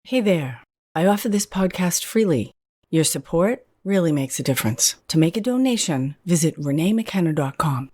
Hey there. I offer this podcast freely. Your support really makes a difference. To make a donation, visit reneemckenna.com.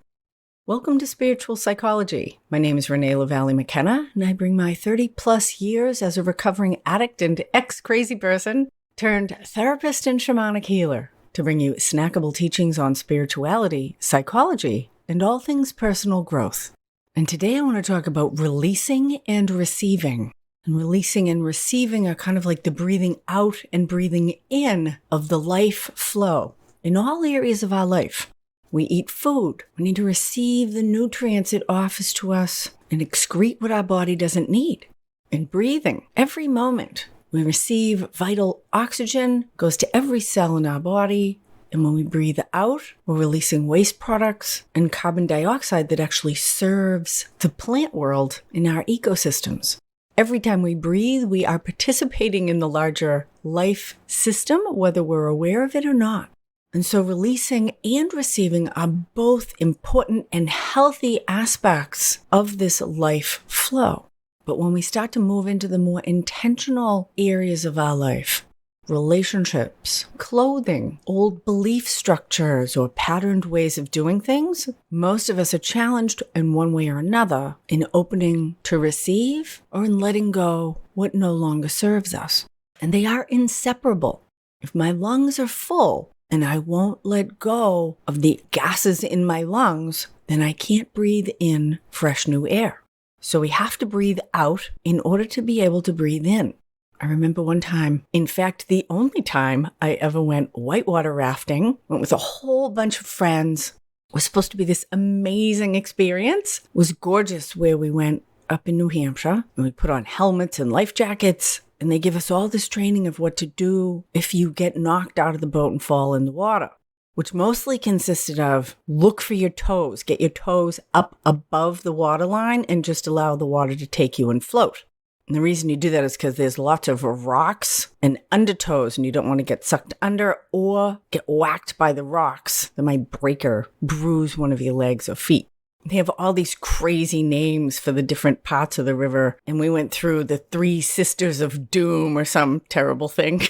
Welcome to Spiritual Psychology. My name is Renee Lavallee McKenna, and I bring my 30-plus years as a recovering addict and ex-crazy person turned therapist and shamanic healer to bring you snackable teachings on spirituality, psychology, and all things personal growth. And today I want to talk about releasing and receiving. And releasing and receiving are kind of like the breathing out and breathing in of the life flow in all areas of our life. We eat food. We need to receive the nutrients it offers to us and excrete what our body doesn't need. In breathing, every moment we receive vital oxygen, goes to every cell in our body. And when we breathe out, we're releasing waste products and carbon dioxide that actually serves the plant world in our ecosystems. Every time we breathe, we are participating in the larger life system, whether we're aware of it or not. And so releasing and receiving are both important and healthy aspects of this life flow. But when we start to move into the more intentional areas of our life, relationships, clothing, old belief structures, or patterned ways of doing things, most of us are challenged in one way or another in opening to receive or in letting go what no longer serves us. And they are inseparable. If my lungs are full and I won't let go of the gases in my lungs, then I can't breathe in fresh new air. So we have to breathe out in order to be able to breathe in. I remember one time, in fact, the only time I ever went whitewater rafting, went with a whole bunch of friends. It was supposed to be this amazing experience. It was gorgeous where we went up in New Hampshire, and we put on helmets and life jackets, and they give us all this training of what to do if you get knocked out of the boat and fall in the water, which mostly consisted of look for your toes, get your toes up above the waterline and just allow the water to take you and float. And the reason you do that is because there's lots of rocks and undertows, and you don't want to get sucked under or get whacked by the rocks that might break or bruise one of your legs or feet. They have all these crazy names for the different parts of the river, and we went through the 3 Sisters of Doom or some terrible thing.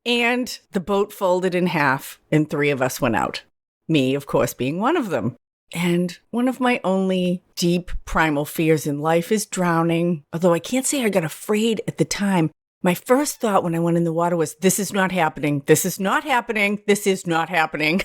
And the boat folded in half, and 3 of us went out. Me, of course, being one of them. And one of my only deep primal fears in life is drowning. Although I can't say I got afraid at the time. My first thought when I went in the water was, this is not happening. This is not happening. This is not happening.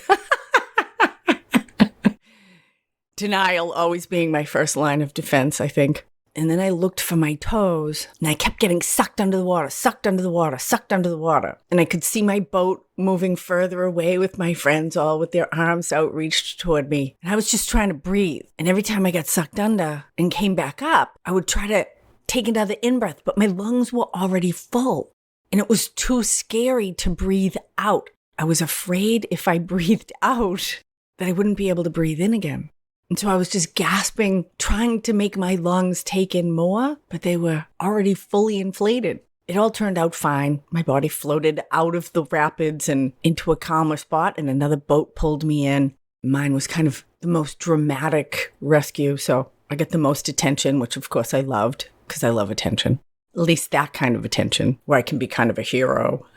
Denial always being my first line of defense, I think. And then I looked for my toes, and I kept getting sucked under the water, sucked under the water, sucked under the water. And I could see my boat moving further away with my friends, all with their arms outreached toward me. And I was just trying to breathe. And every time I got sucked under and came back up, I would try to take another in-breath, but my lungs were already full. And it was too scary to breathe out. I was afraid if I breathed out that I wouldn't be able to breathe in again. And so I was just gasping, trying to make my lungs take in more, but they were already fully inflated. It all turned out fine. My body floated out of the rapids and into a calmer spot, and another boat pulled me in. Mine was kind of the most dramatic rescue, so I got the most attention, which of course I loved, because I love attention. At least that kind of attention, where I can be kind of a hero.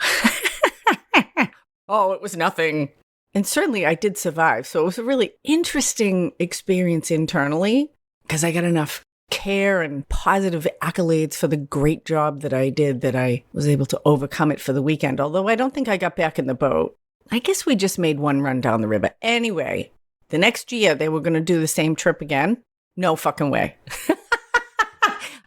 Oh, it was nothing. And certainly I did survive. So it was a really interesting experience internally because I got enough care and positive accolades for the great job that I did that I was able to overcome it for the weekend. Although I don't think I got back in the boat. I guess we just made one run down the river. Anyway, the next year they were going to do the same trip again. No fucking way.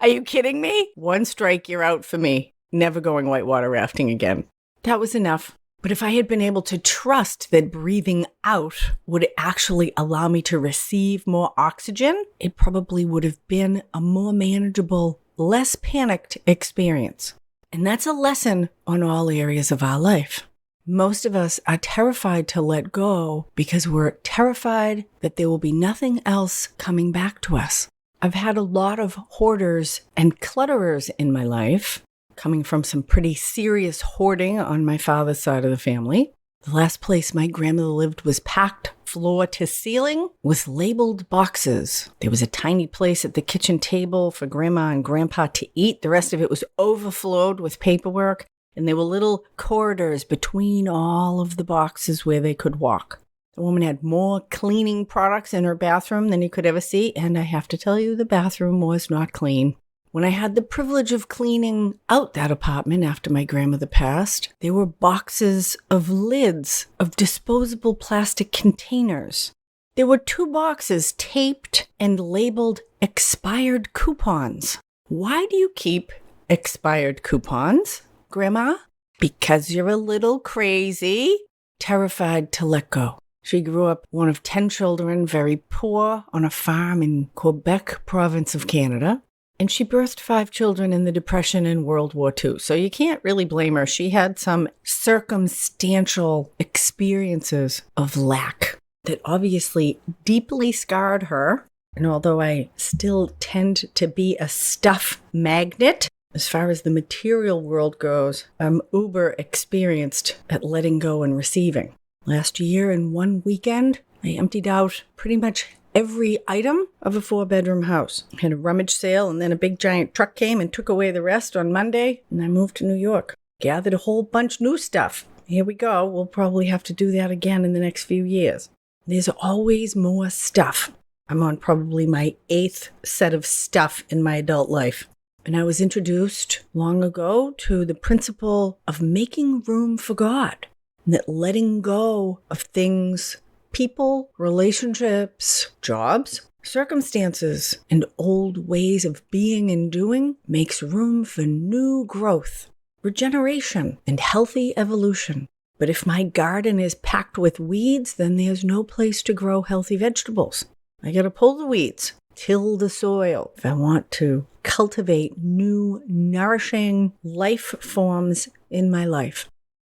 Are you kidding me? 1 strike, you're out for me. Never going whitewater rafting again. That was enough. But if I had been able to trust that breathing out would actually allow me to receive more oxygen, it probably would have been a more manageable, less panicked experience. And that's a lesson on all areas of our life. Most of us are terrified to let go because we're terrified that there will be nothing else coming back to us. I've had a lot of hoarders and clutterers in my life, coming from some pretty serious hoarding on my father's side of the family. The last place my grandmother lived was packed floor to ceiling with labeled boxes. There was a tiny place at the kitchen table for Grandma and Grandpa to eat. The rest of it was overflowed with paperwork, and there were little corridors between all of the boxes where they could walk. The woman had more cleaning products in her bathroom than you could ever see, and I have to tell you, the bathroom was not clean. When I had the privilege of cleaning out that apartment after my grandmother passed, there were boxes of lids of disposable plastic containers. There were 2 boxes taped and labeled expired coupons. Why do you keep expired coupons, Grandma? Because you're a little crazy, terrified to let go. She grew up one of 10 children, very poor, on a farm in Quebec province of Canada. And she birthed 5 children in the Depression and World War II. So you can't really blame her. She had some circumstantial experiences of lack that obviously deeply scarred her. And although I still tend to be a stuff magnet, as far as the material world goes, I'm uber experienced at letting go and receiving. Last year in one weekend, I emptied out pretty much every item of a 4-bedroom house. I had a rummage sale, and then a big giant truck came and took away the rest on Monday, and I moved to New York. Gathered a whole bunch new stuff. Here we go. We'll probably have to do that again in the next few years. There's always more stuff. I'm on probably my 8th set of stuff in my adult life. And I was introduced long ago to the principle of making room for God, and that letting go of things, people, relationships, jobs, circumstances, and old ways of being and doing makes room for new growth, regeneration, and healthy evolution. But if my garden is packed with weeds, then there's no place to grow healthy vegetables. I gotta pull the weeds, till the soil, if I want to cultivate new, nourishing life forms in my life.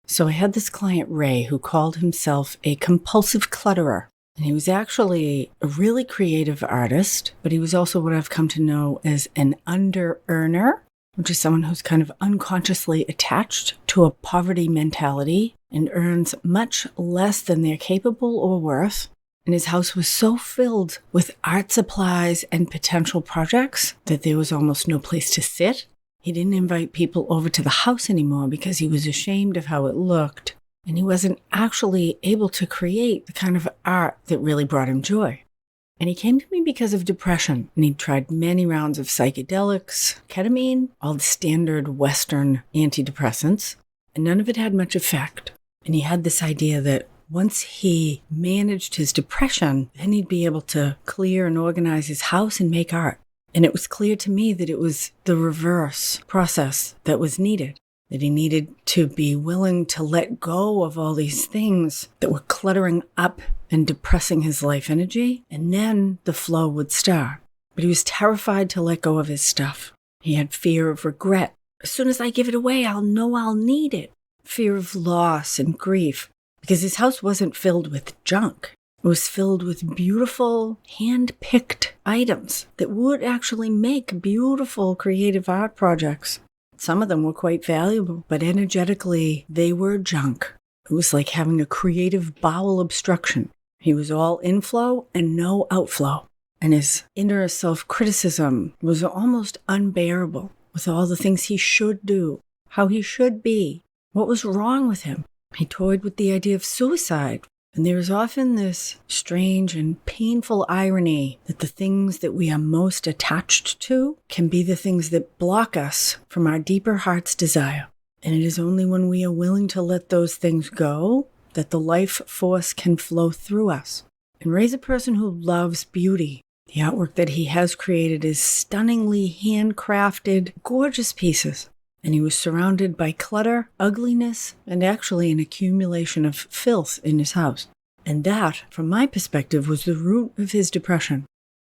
So I had this client, Ray, who called himself a compulsive clutterer. And he was actually a really creative artist, but he was also what I've come to know as an under-earner, which is someone who's kind of unconsciously attached to a poverty mentality and earns much less than they're capable or worth. And his house was so filled with art supplies and potential projects that there was almost no place to sit. He didn't invite people over to the house anymore because he was ashamed of how it looked, and he wasn't actually able to create the kind of art that really brought him joy. And he came to me because of depression, and he'd tried many rounds of psychedelics, ketamine, all the standard Western antidepressants, and none of it had much effect. And he had this idea that once he managed his depression, then he'd be able to clear and organize his house and make art. And it was clear to me that it was the reverse process that was needed, that he needed to be willing to let go of all these things that were cluttering up and depressing his life energy, and then the flow would start. But he was terrified to let go of his stuff. He had fear of regret. As soon as I give it away, I'll know I'll need it. Fear of loss and grief, because his house wasn't filled with junk. It was filled with beautiful, hand-picked items that would actually make beautiful creative art projects. Some of them were quite valuable, but energetically, they were junk. It was like having a creative bowel obstruction. He was all inflow and no outflow. And his inner self-criticism was almost unbearable with all the things he should do, how he should be, what was wrong with him. He toyed with the idea of suicide. And there is often this strange and painful irony that the things that we are most attached to can be the things that block us from our deeper heart's desire. And it is only when we are willing to let those things go that the life force can flow through us. And Ray's a person who loves beauty. The artwork that he has created is stunningly handcrafted, gorgeous pieces. And he was surrounded by clutter, ugliness, and actually an accumulation of filth in his house. And that, from my perspective, was the root of his depression.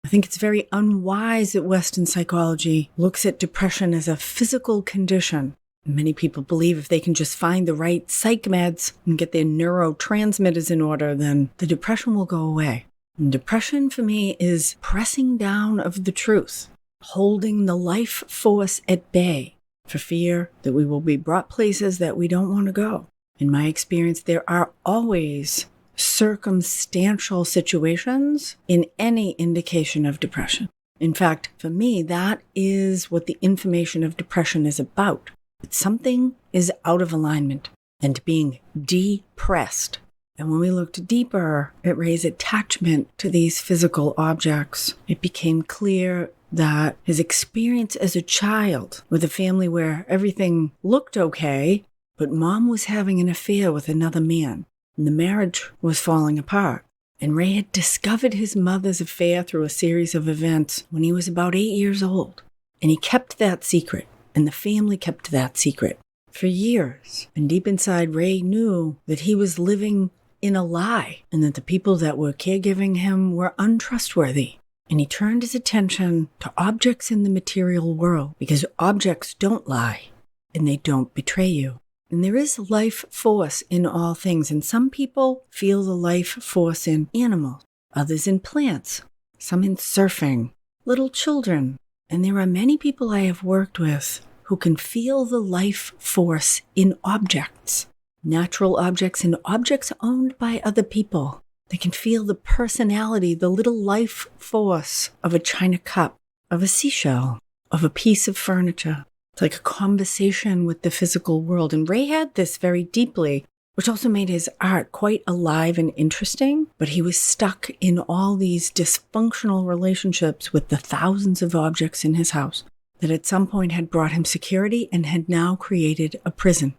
I think it's very unwise that Western psychology looks at depression as a physical condition. Many people believe if they can just find the right psych meds and get their neurotransmitters in order, then the depression will go away. And depression, for me, is pressing down of the truth, holding the life force at bay, for fear that we will be brought places that we don't want to go. In my experience, there are always circumstantial situations in any indication of depression. In fact, for me, that is what the information of depression is about. Something is out of alignment and being depressed. And when we looked deeper at Ray's attachment to these physical objects, it became clear that his experience as a child with a family where everything looked okay, but mom was having an affair with another man, and the marriage was falling apart. And Ray had discovered his mother's affair through a series of events when he was about 8 years old. And he kept that secret, and the family kept that secret for years. And deep inside, Ray knew that he was living in a lie and that the people that were caregiving him were untrustworthy. And he turned his attention to objects in the material world because objects don't lie and they don't betray you. And there is life force in all things. And some people feel the life force in animals, others in plants, some in surfing, little children. And there are many people I have worked with who can feel the life force in objects, natural objects and objects owned by other people. They can feel the personality, the little life force of a china cup, of a seashell, of a piece of furniture. It's like a conversation with the physical world. And Ray had this very deeply, which also made his art quite alive and interesting. But he was stuck in all these dysfunctional relationships with the thousands of objects in his house that at some point had brought him security and had now created a prison.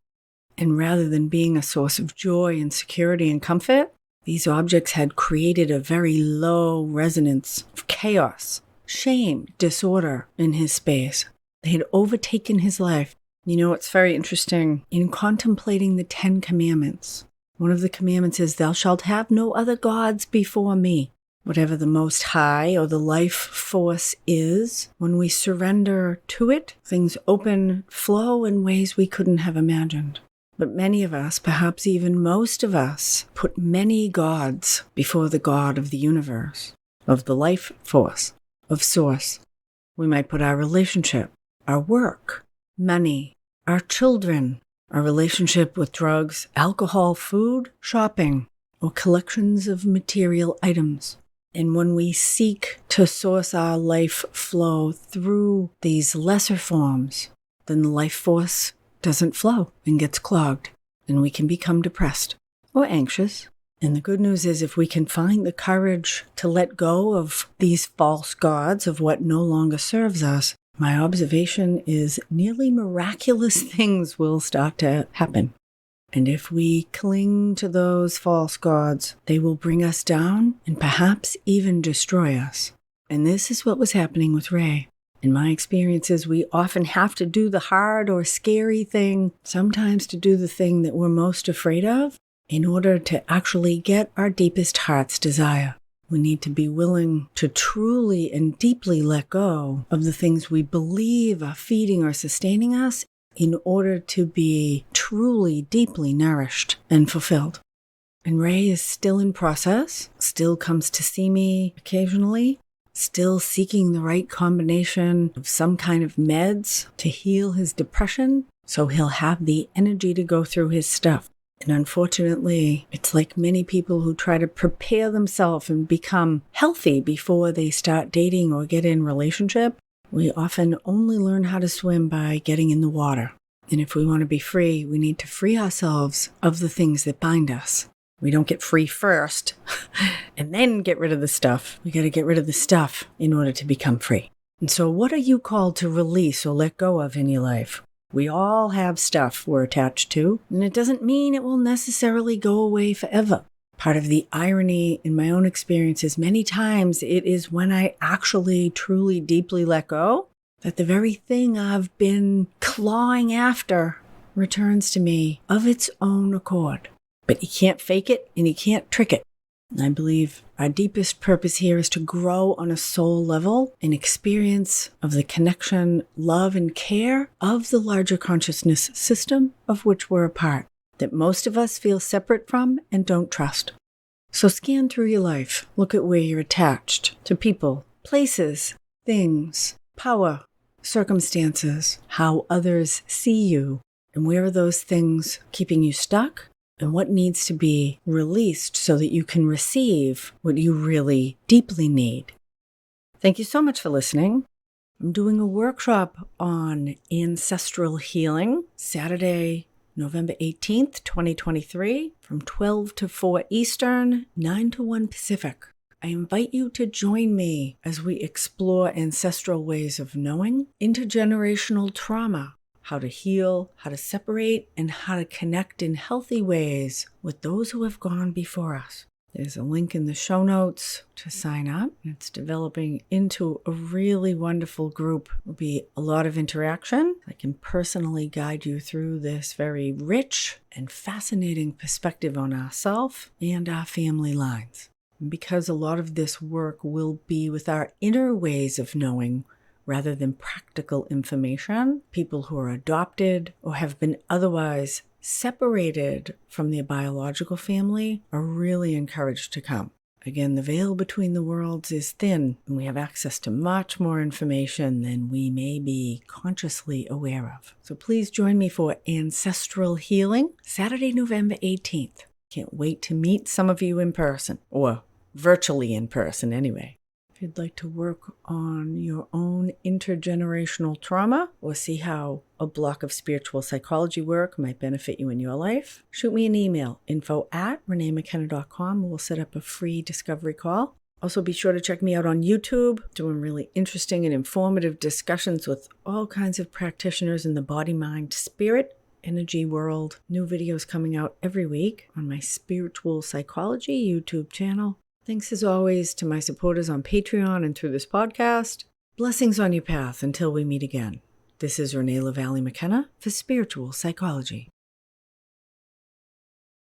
And rather than being a source of joy and security and comfort, these objects had created a very low resonance of chaos, shame, disorder in his space. They had overtaken his life. You know, it's very interesting. In contemplating the 10 Commandments, one of the commandments is, "Thou shalt have no other gods before me." Whatever the Most High or the life force is, when we surrender to it, things flow in ways we couldn't have imagined. But many of us, perhaps even most of us, put many gods before the God of the universe, of the life force, of source. We might put our relationship, our work, money, our children, our relationship with drugs, alcohol, food, shopping, or collections of material items. And when we seek to source our life flow through these lesser forms, then the life force doesn't flow and gets clogged, and we can become depressed or anxious. And the good news is, if we can find the courage to let go of these false gods, of what no longer serves us, my observation is nearly miraculous things will start to happen. And if we cling to those false gods, they will bring us down and perhaps even destroy us. And this is what was happening with Ray. In my experiences, we often have to do the hard or scary thing, sometimes to do the thing that we're most afraid of, in order to actually get our deepest heart's desire. We need to be willing to truly and deeply let go of the things we believe are feeding or sustaining us in order to be truly, deeply nourished and fulfilled. And Ray is still in process, still comes to see me occasionally, still seeking the right combination of some kind of meds to heal his depression so he'll have the energy to go through his stuff. And unfortunately, it's like many people who try to prepare themselves and become healthy before they start dating or get in relationship. We often only learn how to swim by getting in the water. And if we want to be free, we need to free ourselves of the things that bind us. We don't get free first and then get rid of the stuff. We got to get rid of the stuff in order to become free. And so what are you called to release or let go of in your life? We all have stuff we're attached to, and it doesn't mean it will necessarily go away forever. Part of the irony in my own experience is many times it is when I actually, truly, deeply let go that the very thing I've been clawing after returns to me of its own accord. But you can't fake it and you can't trick it. And I believe our deepest purpose here is to grow on a soul level, an experience of the connection, love, and care of the larger consciousness system of which we're a part, that most of us feel separate from and don't trust. So scan through your life. Look at where you're attached to people, places, things, power, circumstances, how others see you. And where are those things keeping you stuck? And what needs to be released so that you can receive what you really deeply need? Thank you so much for listening. I'm doing a workshop on ancestral healing Saturday, November 18th, 2023, from 12 to 4 Eastern, 9 to 1 Pacific. I invite you to join me as we explore ancestral ways of knowing, intergenerational trauma, how to heal, how to separate, and how to connect in healthy ways with those who have gone before us. There's a link in the show notes to sign up. It's developing into a really wonderful group. There'll be a lot of interaction. I can personally guide you through this very rich and fascinating perspective on ourselves and our family lines. And because a lot of this work will be with our inner ways of knowing rather than practical information, people who are adopted or have been otherwise separated from their biological family are really encouraged to come. Again, the veil between the worlds is thin, and we have access to much more information than we may be consciously aware of. So please join me for Ancestral Healing, Saturday, November 18th. Can't wait to meet some of you in person, or virtually in person anyway. If you'd like to work on your own intergenerational trauma or see how a block of spiritual psychology work might benefit you in your life, shoot me an email, info@reneemckenna.com, and we'll set up a free discovery call. Also, be sure to check me out on YouTube, doing really interesting and informative discussions with all kinds of practitioners in the body, mind, spirit, energy world. New videos coming out every week on my Spiritual Psychology YouTube channel. Thanks as always to my supporters on Patreon and through this podcast. Blessings on your path until we meet again. This is Renee Lavallee McKenna for Spiritual Psychology.